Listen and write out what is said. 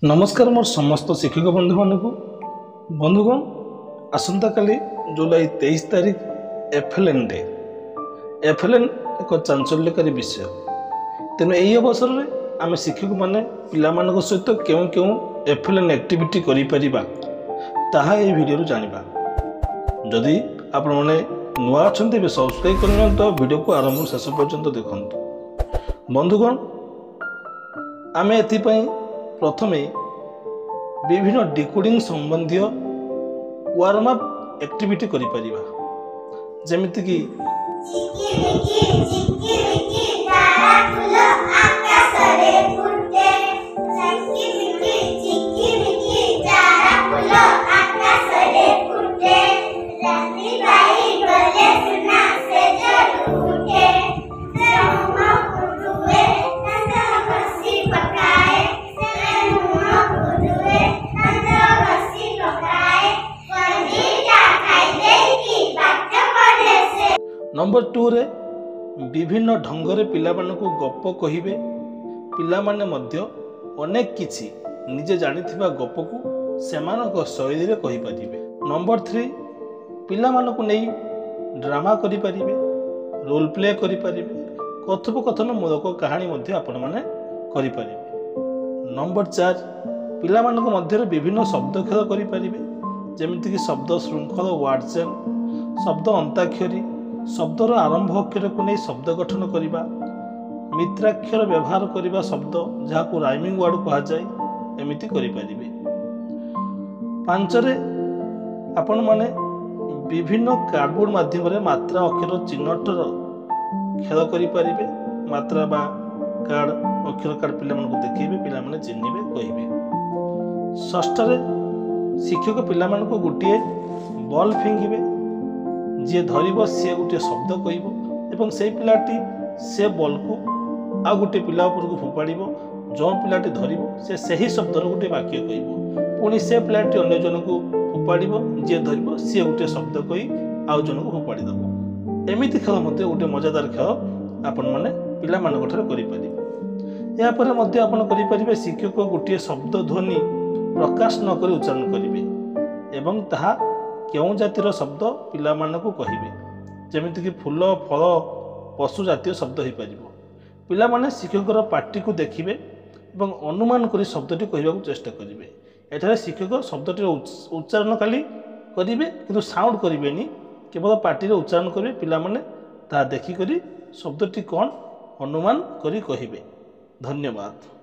नमस्कार मोर समस्त शिक्षक बंधु मानक बंधुगण आसंता काली जुलाई 23 तारीख एफएलएन डे। एफएलएन एक चांचल्यकारी विषय। तेणु यही अवसर में आम शिक्षक मैंने पिला सहित क्यों क्यों एफएलएन एक्टिविटी करिपरिबा ताहा ए वीडियो जानिबा। जदि आपण माने नुआ अछंती बे सब्सक्राइब करन तो वीडियो को आरंभ शेष पर्यंत देखंतु। बंधुगण आमे एथि पई प्रथमे विभिन्न डिकोडिंग संबंधी वार्म अप एक्टिविटी करिपरिबा। जेमिति कि नंबर 2 रे विभिन्न ढंगरे पिला मानकु गप कहिबे। पिला माने मध्य अनेक किछि निजे जानिथिबा गप को सेमानक शैली रे कहि परिबे। नंबर 3 पिला मानकु नै ड्रामा करि परिबे, रोल प्ले करि परिबे, कथोपकथन मूलक कहानी मध्य आपण माने करि परिबे। नंबर 4 पिला मानक मध्य विभिन्न शब्द खेल करि परिबे। जेमिति कि शब्द श्रृंखल वर्ड चेन, शब्द अंताक्षरी, शब्दर आरंभ अक्षर को नहीं शब्द गठन करने, मित्राक्षर व्यवहार करने शब्द जहाँ को राइमिंग वर्ड कह जाए एमती करें। 5 आपण माने विभिन्न कार्डबोर्ड माध्यम मात्रा अक्षर चिन्हटर खेल करें। मात्रा बा कार्ड अक्षर कार्ड पिला मानक देखेबे, पिला माने चिन्हिबे कहिबे। 6 शिक्षक पिला मानक गोटे बॉल फिंगिबे। जी धरब सी गोटे शब्द कह से पिलाटी से बॉल को आ गोटे पिला उपरको फोपाड़। जो पिलाटी धरब से सही शब्दर गोटे वाक्य कह, पुणी से पिलाटी अन्य जन को फोपाड़। जी धरब सी गोटे शब्द कही आउ जन को फोपाड़ी दब। एमती खेल गोटे मजादार खेल आपण मैंने पिला करें। शिक्षक गोटे शब्द ध्वनि प्रकाश नक उच्चारण करेंगे एवं ताहा क्यों जातिर शब्द पिला मानकु कहिबे। जेमिति कि फूल फल पशु जातीय शब्द हो पार। पिला माने शिक्षकर पार्टी को देखिबे एवं अनुमान करी शब्दटी कहबाकू चेष्टा करिवे। एठारे शिक्षक शब्दटी उच्चारण खाली करिवे किंतु साउंड करिवेनी, केवल पार्टी रे उच्चारण करिवे। पिला माने ता देखि करी शब्दटी कोन अनुमान करी कहिबे। धन्यवाद।